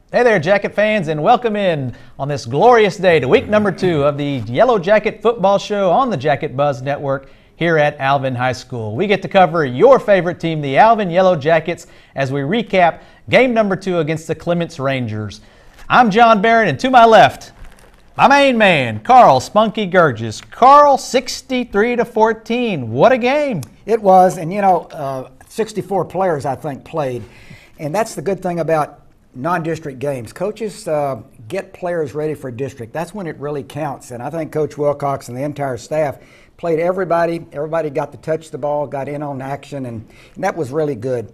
Hey there, Jacket fans, and welcome in on this glorious day to week number 2 of the Yellow Jacket Football Show on the Jacket Buzz Network here at Alvin High School. We get to cover your favorite team, the Alvin Yellow Jackets, as we recap game number 2 against the Clements Rangers. I'm John Barrett, and to my left, my main man, Carl Spunky Gurgis. Carl, 63-14. What a game. It was, and 64 players, I think, played. And that's the good thing about non-district games. Coaches get players ready for district. That's when it really counts. And I think Coach Wilcox and the entire staff played everybody. Everybody got to touch the ball, got in on action, and that was really good.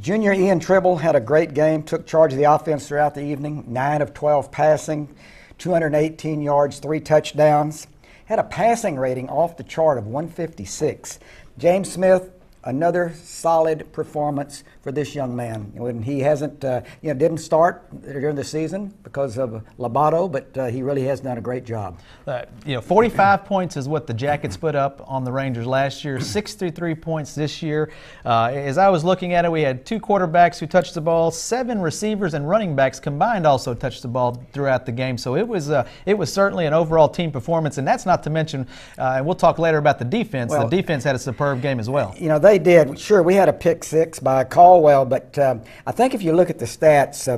Junior Ian Tribble had a great game, took charge of the offense throughout the evening, 9 of 12 passing, 218 yards, 3 touchdowns. Had a passing rating off the chart of 156. James Smith, another solid performance for this young man. When he hasn't, didn't start during the season because of Lobato, but he really has done a great job. 45 points is what the Jackets put up on the Rangers last year, 63 points this year. As I was looking at it, we had 2 quarterbacks who touched the ball, 7 receivers and running backs combined also touched the ball throughout the game. So it was certainly an overall team performance, and that's not to mention, and we'll talk later about the defense. Well, the defense had a superb game as well. They did. Sure, we had a pick 6 by Caldwell, but I think if you look at the stats,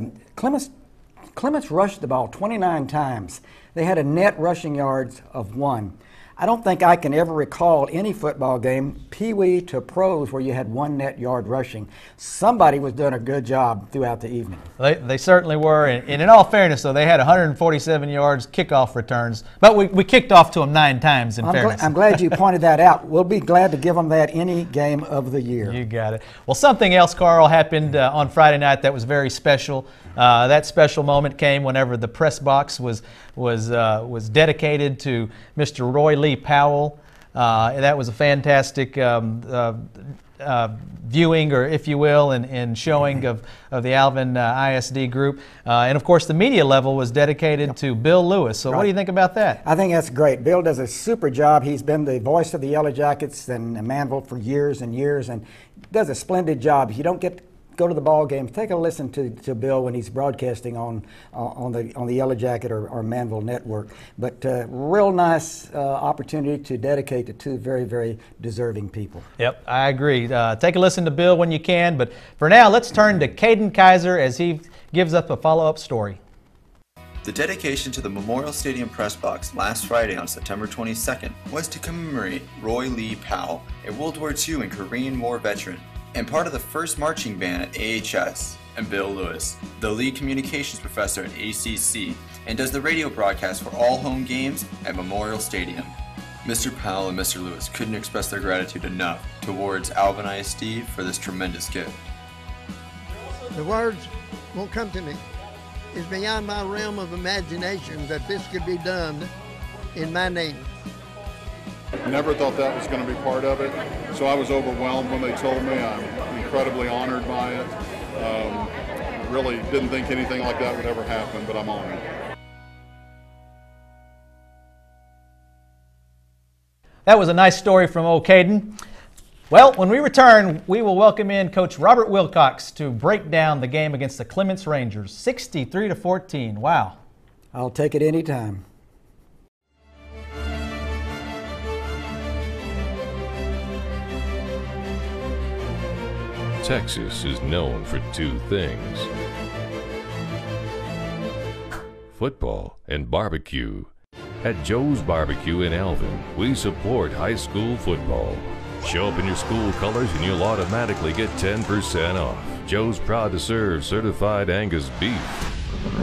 Clements rushed the ball 29 times. They had a net rushing yards of 1. I don't think I can ever recall any football game, Pee-wee to pros, where you had 1 net yard rushing. Somebody was doing a good job throughout the evening. They certainly were, and in all fairness, though, they had 147 yards kickoff returns, but we kicked off to them 9 times, in fairness. I'm glad you pointed that out. We'll be glad to give them that any game of the year. You got it. Well, something else, Carl, happened on Friday night that was very special. That special moment came whenever the press box was dedicated to Mr. Roy Lee Powell. That was a fantastic viewing, or if you will, and showing of the Alvin ISD group. And of course, the media level was dedicated to Bill Lewis. So what do you think about that? I think that's great. Bill does a super job. He's been the voice of the Yellow Jackets and Manville for years and years, and does a splendid job. If you don't go to the ball game, take a listen to Bill when he's broadcasting on the Yellow Jacket or Manville Network. But real nice opportunity to dedicate to 2 very, very deserving people. Yep, I agree. Take a listen to Bill when you can. But for now, let's turn to Caden Kaiser as he gives us a follow-up story. The dedication to the Memorial Stadium press box last Friday on September 22nd was to commemorate Roy Lee Powell, a World War II and Korean War veteran, and part of the first marching band at AHS, and Bill Lewis, the lead communications professor at ACC, and does the radio broadcast for all home games at Memorial Stadium. Mr. Powell and Mr. Lewis couldn't express their gratitude enough towards Alvin ISD for this tremendous gift. The words won't come to me. It's beyond my realm of imagination that this could be done in my name. Never thought that was going to be part of it, so I was overwhelmed when they told me. I'm incredibly honored by it. Really didn't think anything like that would ever happen, but I'm honored. That was a nice story from old Caden. Well, when we return, we will welcome in Coach Robert Wilcox to break down the game against the Clements Rangers, 63-14. Wow. I'll take it anytime. Texas is known for 2 things: football and barbecue. At Joe's Barbecue in Alvin, we support high school football. Show up in your school colors and you'll automatically get 10% off. Joe's proud to serve certified Angus beef.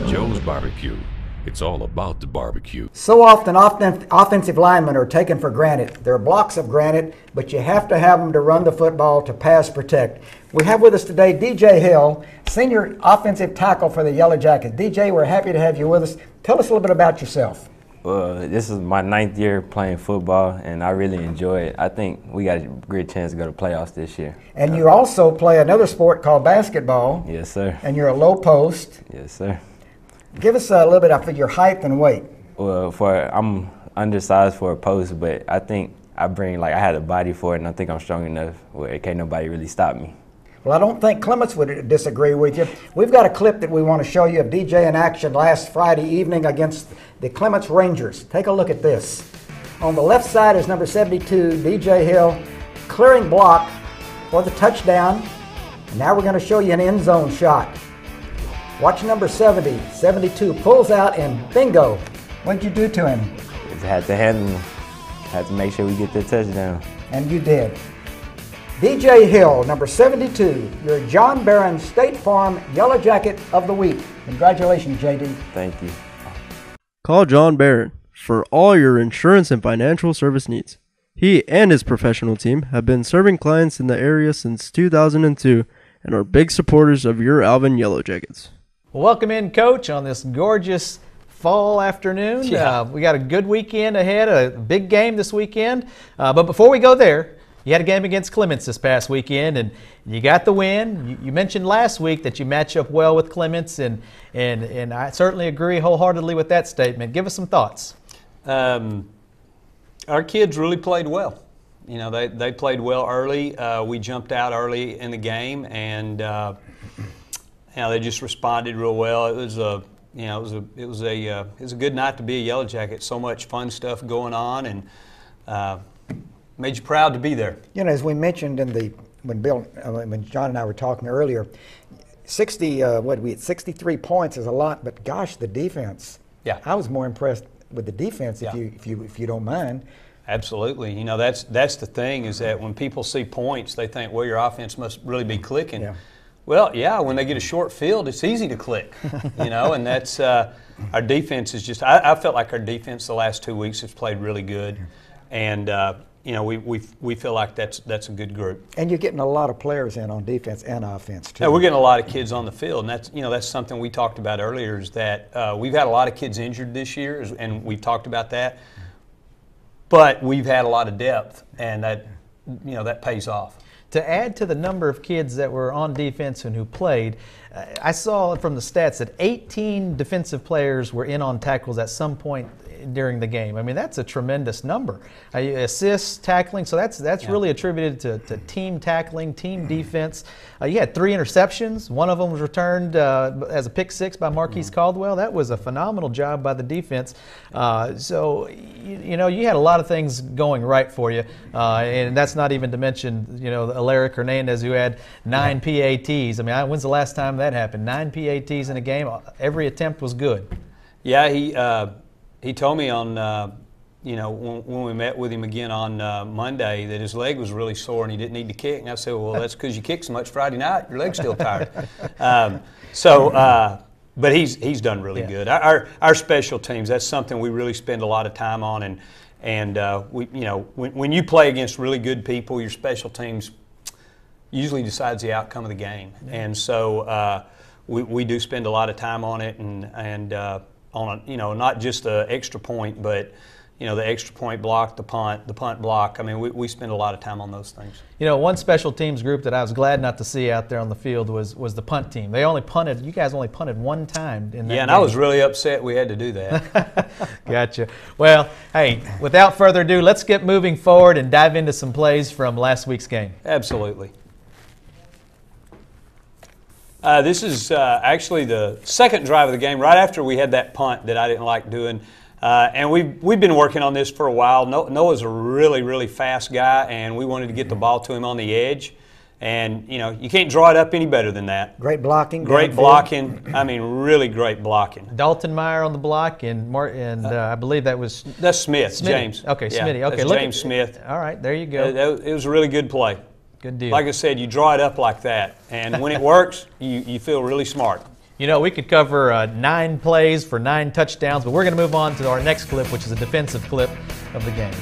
Joe's Barbecue. It's all about the barbecue. So often offensive linemen are taken for granted. They're blocks of granite, but you have to have them to run the football, to pass protect. We have with us today DJ Hill, senior offensive tackle for the Yellow Jackets. DJ, we're happy to have you with us. Tell us a little bit about yourself. This is my 9th year playing football, and I really enjoy it. I think we got a great chance to go to playoffs this year. And you also play another sport called basketball. Yes, sir. And you're a low post. Yes, sir. Give us a little bit of your height and weight. Well, I'm undersized for a post, but I think I had a body for it, and I think I'm strong enough where can't nobody really stop me. Well, I don't think Clements would disagree with you. We've got a clip that we want to show you of DJ in action last Friday evening against the Clements Rangers. Take a look at this. On the left side is number 72, DJ Hill, clearing block for the touchdown. Now we're going to show you an end zone shot. Watch number 70, 72, pulls out and bingo. What'd you do to him? Just had to handle him. Had to make sure we get the touchdown. And you did. DJ Hill, number 72, your John Barron State Farm Yellow Jacket of the Week. Congratulations, JD. Thank you. Call John Barron for all your insurance and financial service needs. He and his professional team have been serving clients in the area since 2002 and are big supporters of your Alvin Yellow Jackets. Welcome in, Coach, on this gorgeous fall afternoon. Yeah. We got a good weekend ahead, a big game this weekend. But before we go there, you had a game against Clements this past weekend, and you got the win. You mentioned last week that you match up well with Clements, and I certainly agree wholeheartedly with that statement. Give us some thoughts. Our kids really played well. You know, they played well early. We jumped out early in the game, and they just responded real well. It was a good night to be a Yellow Jacket. So much fun stuff going on, and made you proud to be there. You know, as we mentioned when John and I were talking earlier, 63 points is a lot, but gosh, the defense. Yeah. I was more impressed with the defense, Yeah. if you don't mind. Absolutely. You know, that's the thing, is that when people see points, they think, well, your offense must really be clicking. Yeah. Well, yeah, when they get a short field, it's easy to click, you know, and that's our defense is just. I felt like our defense the last 2 weeks has played really good, and you know, we feel like that's a good group. And you're getting a lot of players in on defense and offense too. Yeah, we're getting a lot of kids on the field, and that's something we talked about earlier, is that we've had a lot of kids injured this year, and we've talked about that. But we've had a lot of depth, and that pays off. To add to the number of kids that were on defense and who played, I saw from the stats that 18 defensive players were in on tackles at some point during the game. I mean, that's a tremendous number. Assists, tackling, so that's really attributed to team tackling, team defense. You had 3 interceptions. One of them was returned as a pick 6 by Marquise Caldwell. That was a phenomenal job by the defense. So, you know, you had a lot of things going right for you, and that's not even to mention, you know, Alaric Hernandez, who had 9 PATs. I mean, when's the last time that happened? 9 PATs in a game. Every attempt was good. Yeah, he told me on, when we met with him again on Monday, that his leg was really sore and he didn't need to kick. And I said, well, that's because you kicked so much Friday night. Your leg's still tired. But he's done really good. Our special teams, that's something we really spend a lot of time on. And when you play against really good people, your special teams usually decides the outcome of the game. Yeah. And so we do spend a lot of time on it, and on not just the extra point, but the extra point block, the punt block. I mean, we spend a lot of time on those things. You know, one special teams group that I was glad not to see out there on the field was the punt team. They only punted. You guys only punted one time in that game. And I was really upset we had to do that. Gotcha. Well, hey, without further ado, let's get moving forward and dive into some plays from last week's game. Absolutely. This is actually the second drive of the game, right after we had that punt that I didn't like doing. And we've been working on this for a while. Noah's a really, really fast guy, and we wanted to get the ball to him on the edge. And, you can't draw it up any better than that. Great blocking. Great blocking. I mean, really great blocking. Dalton Meyer on the block, and I believe that was... That's Smith, James. Okay, yeah, Smitty. Okay, that's James Smith. All right, there you go. It was a really good play. Good deal. Like I said, you draw it up like that, and when it works, you feel really smart. You know, we could cover 9 plays for 9 touchdowns, but we're going to move on to our next clip, which is a defensive clip of the game.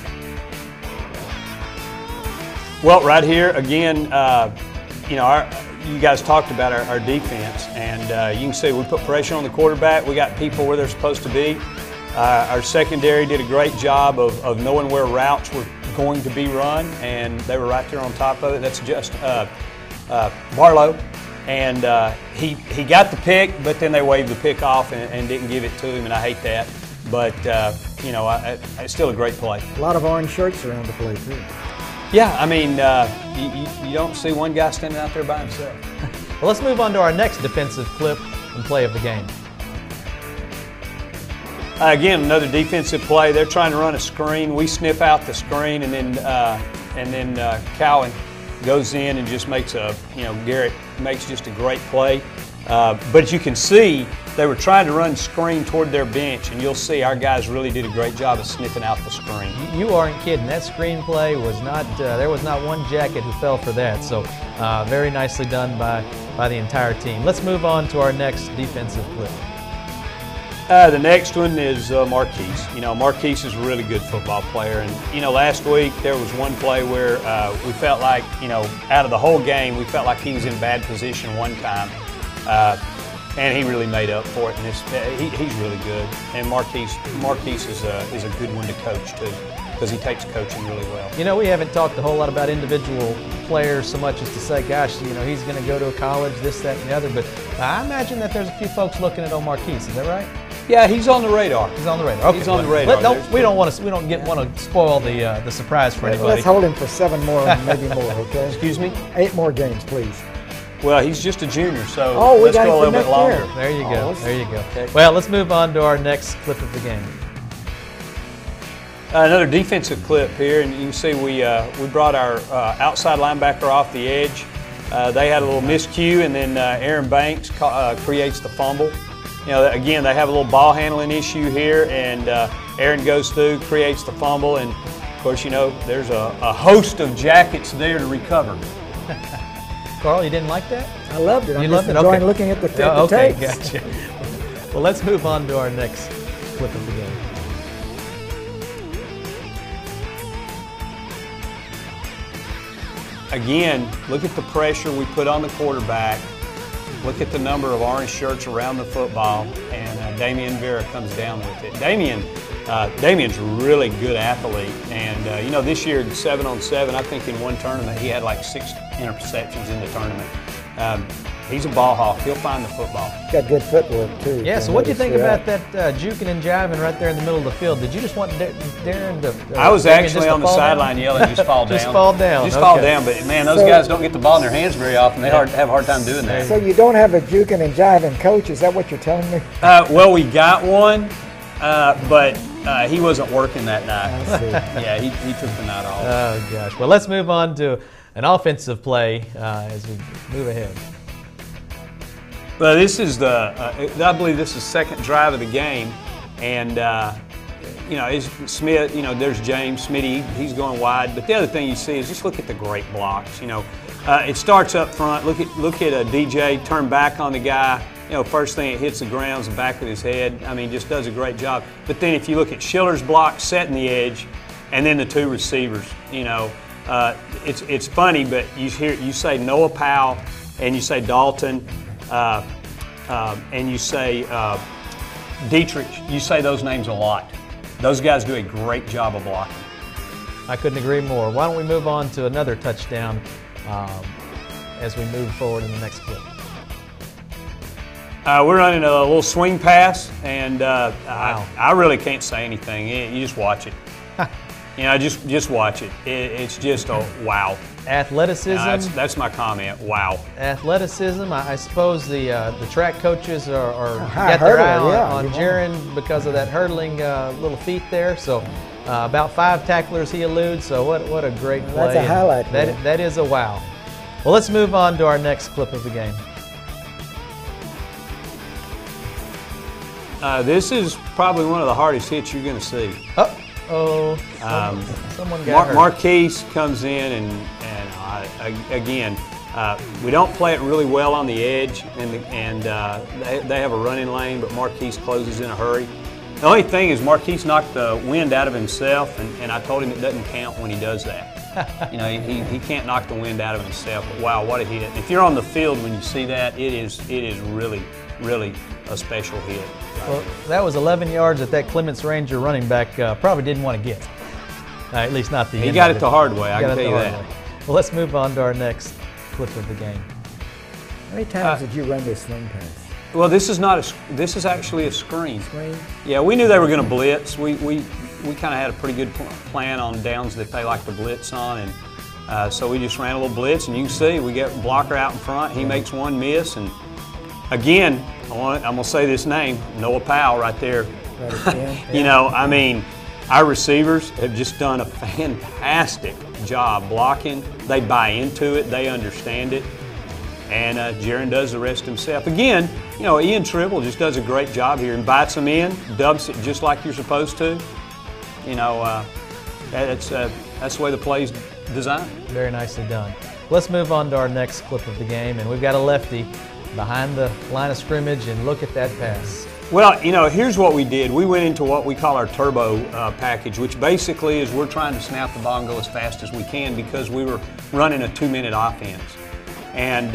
Well, right here, again, you guys talked about our defense, and you can see we put pressure on the quarterback. We got people where they're supposed to be. Our secondary did a great job of knowing where routes were going to be run, and they were right there on top of it. That's just Barlow. And he got the pick, but then they waved the pick off and didn't give it to him, and I hate that. But, it's still a great play. A lot of orange shirts around the play, too. Yeah, I mean, you don't see one guy standing out there by himself. Well, let's move on to our next defensive clip and play of the game. Again, another defensive play. They're trying to run a screen. We sniff out the screen, and then Cowan goes in and just makes Garrett makes just a great play. But you can see they were trying to run screen toward their bench, and you'll see our guys really did a great job of sniffing out the screen. You aren't kidding. That screen play was not, there was not one jacket who fell for that. So very nicely done by the entire team. Let's move on to our next defensive clip. The next one is Marquise. Marquise is a really good football player. And, last week there was one play where we felt like, out of the whole game, we felt like he was in bad position one time. And he really made up for it. And he's really good. And Marquise is a good one to coach, too, because he takes coaching really well. We haven't talked a whole lot about individual players so much as to say, gosh, he's going to go to a college, this, that, and the other. But I imagine that there's a few folks looking at Marquise. Is that right? Yeah, he's on the radar. He's on the radar. Okay. He's on the radar. We don't want to spoil the surprise for anybody. Let's hold him for 7 more, maybe more. Okay. Excuse me? 8 more games, please. Well, he's just a junior, so let's go a little bit longer. There you go. There you go. Okay. Well, let's move on to our next clip of the game. Another defensive clip here, and you can see we brought our outside linebacker off the edge. They had a little miscue, and then Aaron Banks creates the fumble. Again, they have a little ball handling issue here, and Aaron goes through, creates the fumble, and of course, there's a host of jackets there to recover. Carl, you didn't like that? I loved it. You I'm loved just it? enjoying Okay. looking at the Okay, tapes. gotcha. Well, let's move on to our next clip of the game. Again, look at the pressure we put on the quarterback. Look at the number of orange shirts around the football, and Damian Vera comes down with it. Damian's a really good athlete, and this year in 7-on-7, I think in one tournament he had like 6 interceptions in the tournament. He's a ball hawk. He'll find the football. Got good footwork too. Yeah. So what do you think about that juking and jiving right there in the middle of the field? Did you just want Darren to? I was actually on the sideline yelling, "Just fall down!" Just fall down. Just fall down. But man, those guys don't get the ball in their hands very often. They have a hard time doing that. So you don't have a juking and jiving coach? Is that what you're telling me? Well, we got one, but he wasn't working that night. I see. Yeah, he took the night off. Oh gosh. Well, let's move on to an offensive play as we move ahead. Well, this is I believe this is the second drive of the game, and is Smith. There's James Smitty. He's going wide. But the other thing you see is just look at the great blocks. It starts up front. Look at a DJ turn back on the guy. First thing it hits the ground is the back of his head. I mean, just does a great job. But then if you look at Schiller's block setting the edge, and then the 2 receivers. It's funny, but you say Noah Powell, and you say Dalton. And you say Dietrich, you say those names a lot. Those guys do a great job of blocking. I couldn't agree more. Why don't we move on to another touchdown as we move forward in the next clip. We're running a little swing pass, and wow. I really can't say anything. You just watch it. Just watch it. It's just a wow. Athleticism. That's my comment. Wow. Athleticism. I suppose the track coaches are high got their eye hurdler, on Jaron because of that hurdling little feat there. So about 5 tacklers he eludes. So what a great play. That's a highlight. That is a wow. Well, let's move on to our next clip of the game. This is probably one of the hardest hits you're going to see. Someone got hurt. Marquise comes in, and again, we don't play it really well on the edge, and they have a running lane, but Marquise closes in a hurry. The only thing is Marquise knocked the wind out of himself, and I told him it doesn't count when he does that. He can't knock the wind out of himself. But wow, what a hit! If you're on the field when you see that, it is really, really a special hit. Well, that was 11 yards that Clements Ranger running back probably didn't want to get. At least not the end. He got of it the hard way, I can tell you hard that. way. Well, let's move on to our next clip of the game. How many times did you run this swing pass? Well, this is actually a screen. Screen? Yeah, we knew they were going to blitz. We kind of had a pretty good plan on downs that they like to blitz on, and So we just ran a little blitz, and you can see we get blocker out in front. He makes one miss, and again, I'm going to say this name, Noah Powell right there. You know, I mean, our receivers have just done a fantastic job blocking. They buy into it. They understand it. And Jaron does the rest himself. Again, you know, Ian Tribble just does a great job here, invites them in, dubs it just like you're supposed to. You know, that's the way the play's designed. Very nicely done. Let's move on to our next clip of the game, and we've got a lefty behind the line of scrimmage, and look at that pass. Well, you know, here's what we did. We went into what we call our turbo package, which basically is we're trying to snap the ball and go as fast as we can because we were running a 2-minute offense. And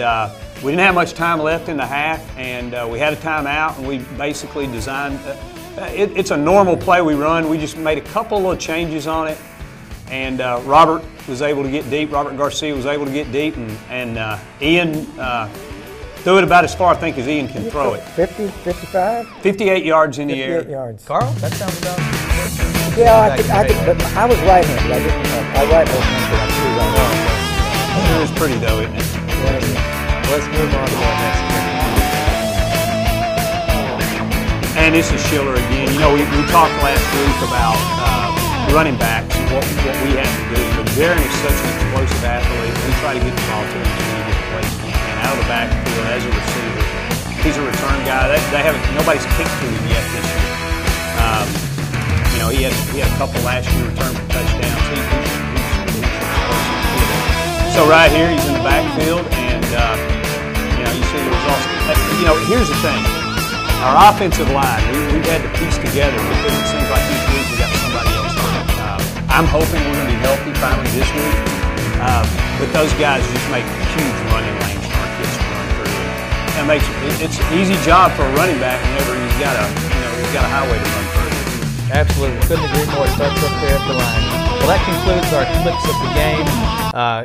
we didn't have much time left in the half, and we had a timeout, and we basically designed it's a normal play we run. We just made a couple little changes on it, and Robert was able to get deep. Robert Garcia was able to get deep, and Ian threw it about as far, I think, as Ian can throw it. 50, 55? 58 yards in the air. 58 yards. Carl, that sounds about Yeah, I could, but I was right-handed. I right-handed, but I threw right. It was pretty, though, isn't it? Yeah. Let's move on to our next clip. And this is Schiller again. You know, we talked last week about running backs and what we have to do. But Jaron is such an explosive athlete. We try to get the ball to him as many different ways as we can. Out of the backfield as a receiver. He's a return guy. Nobody's kicked to him yet this year. You know, he had a couple last year return for touchdowns. He's so right here, he's in the backfield, and you know, you see the results. You know, here's the thing. Our offensive line, we've had to piece together because it seems like each week we got somebody else hurt. I'm hoping we're going to be healthy finally this week. But those guys just make huge running lanes for our kids to run through. That makes it's an easy job for a running back whenever he's got a highway to run through. Absolutely, couldn't agree more. It starts up there at the line. Well, that concludes our clips of the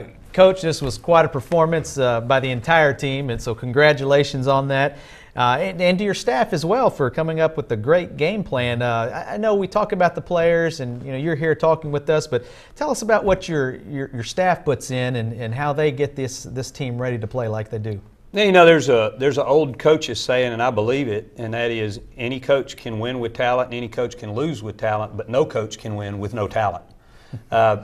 game. Coach, this was quite a performance by the entire team, and so congratulations on that. And to your staff as well for coming up with a great game plan. I know we talk about the players, and you know you're here talking with us, but tell us about what your staff puts in and how they get this team ready to play like they do. Now, you know, there's an old coach's saying, and I believe it, and that is any coach can win with talent, and any coach can lose with talent, but no coach can win with no talent.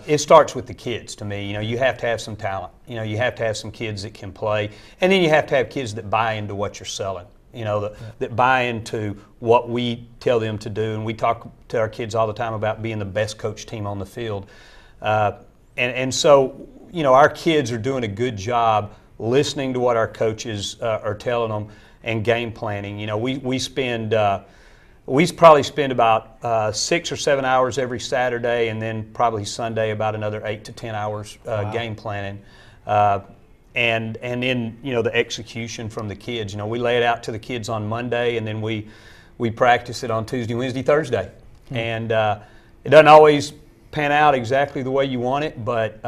It starts with the kids to me. You know, you have to have some talent. You know, you have to have some kids that can play, and then you have to have kids that buy into what you're selling. You know, that buy into what we tell them to do. And we talk to our kids all the time about being the best coach team on the field. And so, you know, our kids are doing a good job listening to what our coaches are telling them and game planning. You know, we probably spend about 6 or 7 hours every Saturday, and then probably Sunday about another 8 to 10 hours game planning. And then, you know, the execution from the kids. You know, we lay it out to the kids on Monday, and then we practice it on Tuesday, Wednesday, Thursday. And it doesn't always pan out exactly the way you want it, but,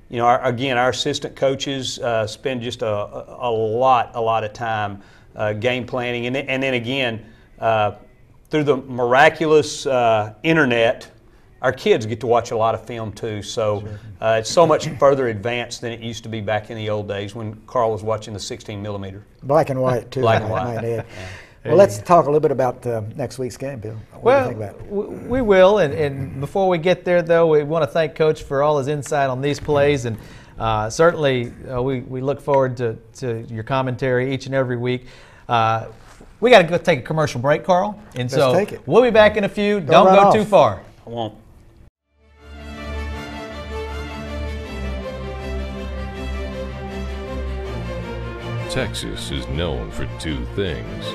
you know, our assistant coaches spend just a lot of time game planning. And then again, through the miraculous internet, our kids get to watch a lot of film too, so it's so much further advanced than it used to be back in the old days when Carl was watching the 16mm. Black and white too. Black and white. Yeah. Well, let's talk a little bit about next week's game, Bill. What do you think about it? We will, and before we get there, though, we want to thank Coach for all his insight on these plays, and certainly we look forward to your commentary each and every week. We got to go take a commercial break, Carl, and so take it. We'll be back in a few. Don't go too far. I won't. Texas is known for two things: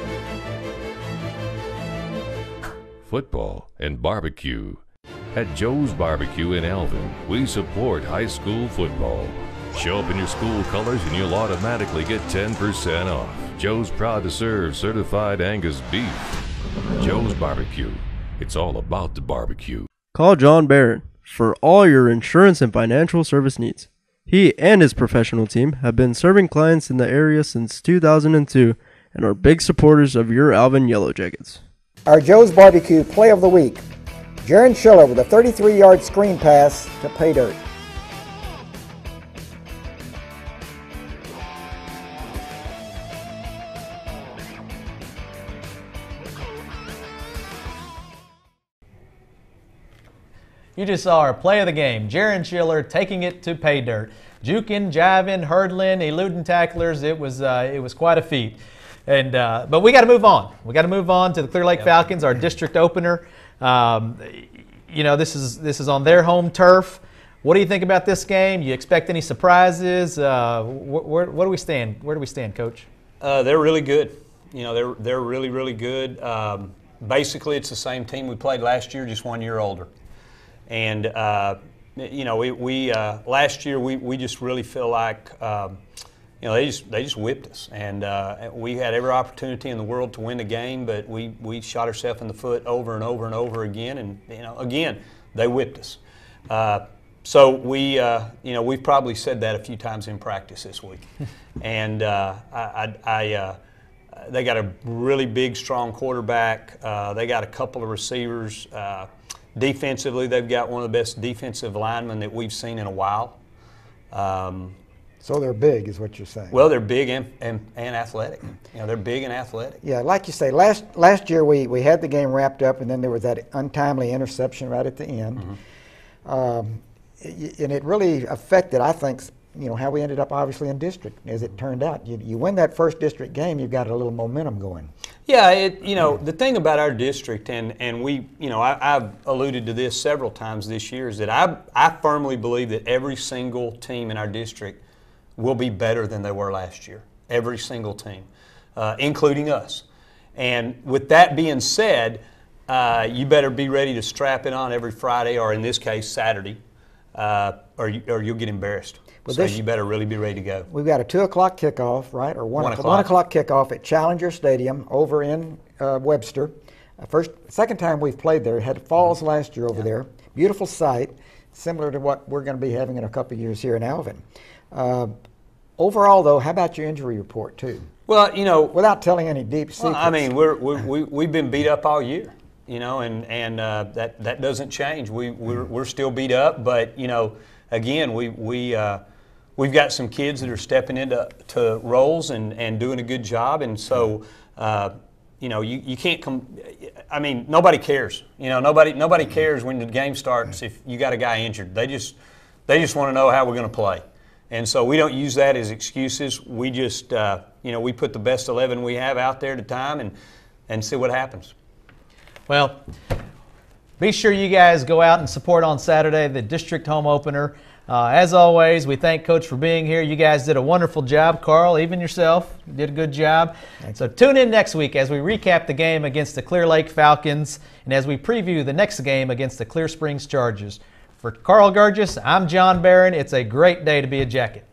football and barbecue. At Joe's Barbecue in Alvin, we support high school football. Show up in your school colors and you'll automatically get 10% off. Joe's proud to serve certified Angus beef. Joe's Barbecue. It's all about the barbecue. Call John Barrett for all your insurance and financial service needs. He and his professional team have been serving clients in the area since 2002 and are big supporters of your Alvin Yellow Jackets. Our Joe's Barbecue Play of the Week. Jaron Schiller with a 33-yard screen pass to pay dirt. You just saw our play of the game. Jaron Schiller taking it to pay dirt. Juking, jiving, hurdling, eluding tacklers. It was quite a feat. And but we got to move on. We got to move on to the Clear Lake Falcons, our district opener. You know, this is on their home turf. What do you think about this game? You expect any surprises? Where do we stand? Where do we stand, Coach? They're really good. You know, they're really, really good. Basically, it's the same team we played last year, just 1 year older. And you know, we last year we just really feel like you know, they just whipped us, and we had every opportunity in the world to win the game, but we shot ourselves in the foot over and over and over again, and you know, again they whipped us. So we, you know, we've probably said that a few times in practice this week, and they got a really big, strong quarterback. They got a couple of receivers. Defensively, they've got one of the best defensive linemen that we've seen in a while. So they're big, is what you're saying. Well, they're big and athletic. You know, they're big and athletic. Yeah, like you say, last year we had the game wrapped up, and then there was that untimely interception right at the end. Mm-hmm. And it really affected, I think, you know, how we ended up obviously in district, as it turned out. You win that first district game, you've got a little momentum going. Yeah, you know, the thing about our district, and we, you know, I've alluded to this several times this year, is that I firmly believe that every single team in our district will be better than they were last year. Every single team, including us. And with that being said, you better be ready to strap it on every Friday, or in this case, Saturday, or you'll get embarrassed. Well, so you better really be ready to go. We've got a 2 o'clock kickoff, right, or 1 o'clock kickoff at Challenger Stadium over in Webster. Second time we've played there. Had Falls last year over there. Beautiful site, similar to what we're going to be having in a couple of years here in Alvin. Overall, though, how about your injury report too? Well, you know, without telling any deep secrets. Well, I mean, we've been beat up all year, you know, and that doesn't change. We're still beat up, but you know, again, we've got some kids that are stepping into roles and doing a good job, and so you know, you can't come. I mean, nobody cares. You know, nobody cares when the game starts if you got a guy injured. They just want to know how we're going to play. And so we don't use that as excuses. We just, you know, we put the best 11 we have out there at a time and see what happens. Well, be sure you guys go out and support on Saturday the district home opener. As always, we thank Coach for being here. You guys did a wonderful job. Carl, even yourself, you did a good job. So tune in next week as we recap the game against the Clear Lake Falcons and as we preview the next game against the Clear Springs Chargers. For Carl Gurgis, I'm John Barron. It's a great day to be a Jacket.